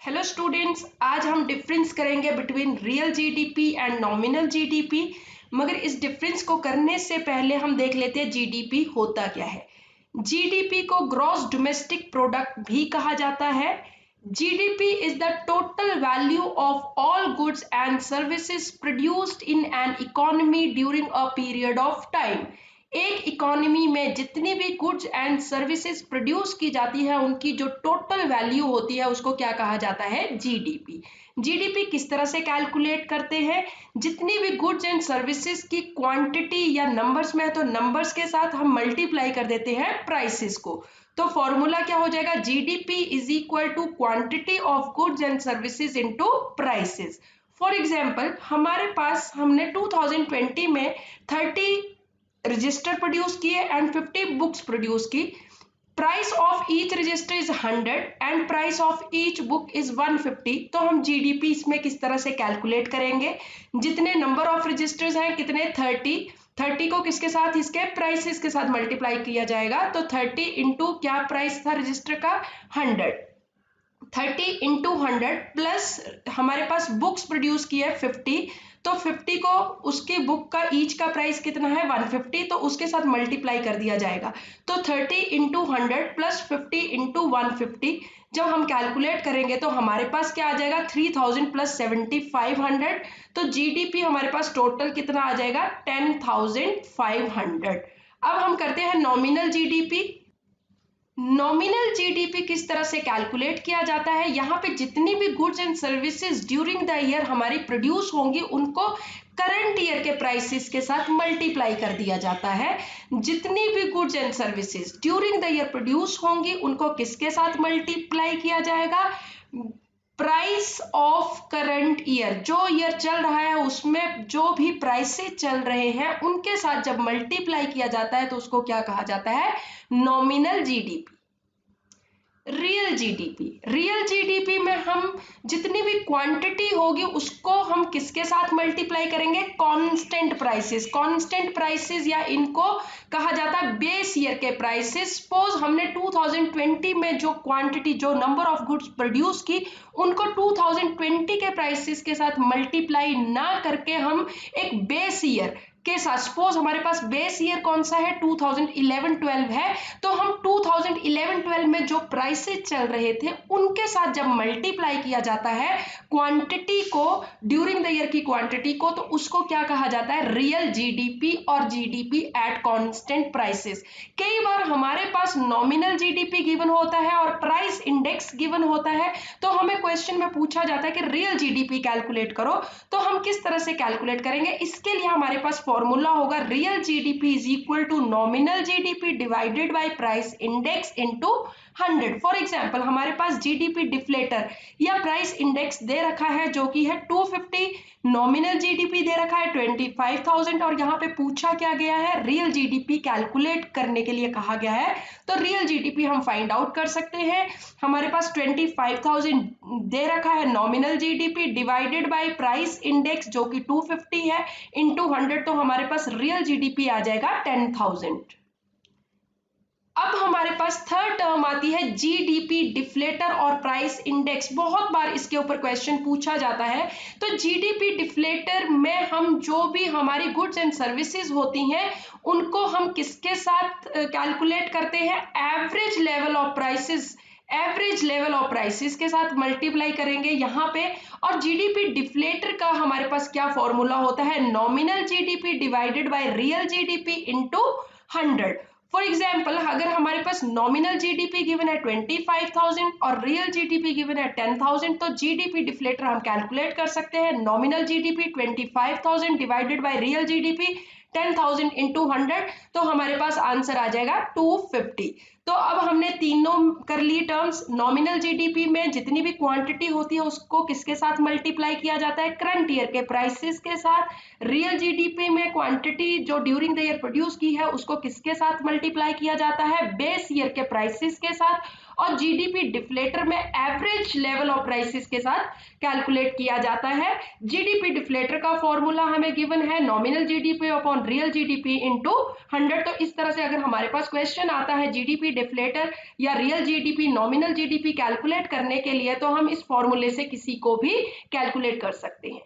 Hello students, आज हम difference करेंगे between real GDP and nominal GDP. मगर इस डिफरेंस को करने से पहले हम देख लेते हैं जीडीपी होता क्या है। जीडीपी को ग्रॉस डोमेस्टिक प्रोडक्ट भी कहा जाता है। GDP is the total value of all goods and services produced in an economy during a period of time. एक इकोनॉमी में जितनी भी गुड्स एंड सर्विसेज प्रोड्यूस की जाती है उनकी जो टोटल वैल्यू होती है उसको क्या कहा जाता है? जीडीपी। जीडीपी किस तरह से कैलकुलेट करते हैं? जितनी भी गुड्स एंड सर्विसेज की क्वांटिटी या नंबर्स में है तो नंबर्स के साथ हम मल्टीप्लाई कर देते हैं प्राइसेस को। तो फॉर्मूला क्या हो जाएगा? GDP is equal to quantity of goods and services into prices. For example हमारे पास हमने 2020 में 30 रजिस्टर प्रोड्यूस किए एंड 50 बुक्स प्रोड्यूस की। Price of each register is 100 and price of each book is 150। तो हम जीडीपी इसमें किस तरह से कैलकुलेट करेंगे? जितने नंबर ऑफ रजिस्टर्स हैं कितने? 30 को किसके साथ? इसके प्राइसेस के साथ मल्टीप्लाई किया जाएगा। तो 30 इंटू क्या प्राइस था रजिस्टर का? 100। 30 इंटू 100 प्लस हमारे पास बुक्स प्रोड्यूस की है 50। तो 50 को उसके बुक का ईच का प्राइस कितना है? 150। तो उसके साथ मल्टीप्लाई कर दिया जाएगा। तो 30 इंटू 100 प्लस 50 इंटू 150 जब हम कैलकुलेट करेंगे तो हमारे पास क्या आ जाएगा? 3000 प्लस 7500। तो जीडीपी हमारे पास टोटल कितना आ जाएगा? 10500। अब हम करते हैं नॉमिनल जीडीपी। नॉमिनल जीडीपी किस तरह से कैलकुलेट किया जाता है? यहाँ पे जितनी भी goods and services during the year हमारी प्रोड्यूस होंगी उनको करंट ईयर के प्राइसेस के साथ मल्टीप्लाई कर दिया जाता है। जितनी भी goods and services during the year produce होंगी उनको किसके साथ मल्टीप्लाई किया जाएगा? प्राइस ऑफ करंट ईयर, जो ईयर चल रहा है उसमें जो भी प्राइसेस चल रहे हैं उनके साथ जब मल्टीप्लाई किया जाता है तो उसको क्या कहा जाता है? Nominal GDP. रियल जीडीपी में हम जितनी भी क्वांटिटी होगी उसको हम किसके साथ मल्टीप्लाई करेंगे? कांस्टेंट प्राइसेस या इनको कहा जाता है बेस ईयर के प्राइसेस। सपोज हमने 2020 में जो क्वांटिटी, जो नंबर ऑफ गुड्स प्रोड्यूस की उनको 2020 के प्राइसेस के साथ मल्टीप्लाई ना करके हम एक बेस ईयर के साथ, सपोज हमारे पास बेस ईयर कौन सा है? 2011-12 है। तो हम 2011-12 में जो प्राइसेस चल रहे थे उनके साथ जब मल्टीप्लाई किया जाता है क्वांटिटी को, ड्यूरिंग द ईयर की क्वांटिटी को, तो उसको क्या कहा जाता है? रियल जीडीपी और जीडीपी एट कांस्टेंट प्राइसेस। कई बार हमारे पास नॉमिनल जीडीपी गिवन होता है और प्राइस इंडेक्स गिवन होता है तो हमें क्वेश्चन में पूछा जाता है कि रियल जीडीपी कैलकुलेट करो। तो हम किस तरह से कैलकुलेट करेंगे? इसके लिए हमारे पास फॉर्मूला होगा real GDP is equal to nominal GDP divided by price index into 100। For example हमारे पास जीडीपी डिफ्लेटर या प्राइस इंडेक्स दे रखा है जो कि है 250, नॉमिनल जीडीपी दे रखा है 25,000 और यहाँ पे पूछा क्या गया है? रियल जीडीपी कैलकुलेट करने के लिए कहा गया है। तो रियल जीडीपी हम फाइंड आउट कर सकते हैं। हमारे पास 25,000 दे रखा है nominal GDP divided by price index जो कि 250 है इंटू 100। तो हमारे पास रियल जीडीपी आ जाएगा 10,000। अब हमारे पास थर्ड टर्म आती है जीडीपी डिफ्लेटर और प्राइस इंडेक्स। बहुत बार इसके ऊपर क्वेश्चन पूछा जाता है। तो जीडीपी डिफ्लेटर में हम जो भी हमारी गुड्स एंड सर्विसेज होती हैं उनको हम किसके साथ कैलकुलेट करते हैं? एवरेज लेवल ऑफ प्राइसेस के साथ मल्टीप्लाई करेंगे यहाँ पे। और जीडीपी डिफ्लेटर का हमारे पास क्या फॉर्मूला होता है? Nominal GDP divided by real GDP into 100। For example अगर हमारे पास नॉमिनल जीडीपी गिवन है 25,000 और रियल जीडीपी गिवन है 10,000 तो जीडीपी डिफ्लेटर हम कैलकुलेट कर सकते हैं। Nominal GDP 25,000 divided by real GDP 10,000 into 100। तो हमारे पास आंसर आ जाएगा 250। तो अब हमने तीनों कर ली टर्म्स। नॉमिनल जीडीपी में जितनी भी क्वांटिटी होती है उसको किसके साथ मल्टीप्लाई किया जाता है? करंट ईयर के प्राइसेस के साथ। रियल जीडीपी में क्वांटिटी जो ड्यूरिंग द ईयर प्रोड्यूस की है उसको किसके साथ मल्टीप्लाई किया जाता है? बेस ईयर के प्राइसेस के साथ। और जीडीपी डिफ्लेटर में एवरेज लेवल ऑफ प्राइसेस के साथ कैलकुलेट किया जाता है। जीडीपी डिफ्लेटर का फॉर्मूला हमें गिवन है nominal GDP upon real GDP into 100। तो इस तरह से अगर हमारे पास क्वेश्चन आता है जीडीपी डिफ्लेटर या real GDP nominal GDP calculate करने के लिए, तो हम इस फॉर्मूले से किसी को भी कैलकुलेट कर सकते हैं।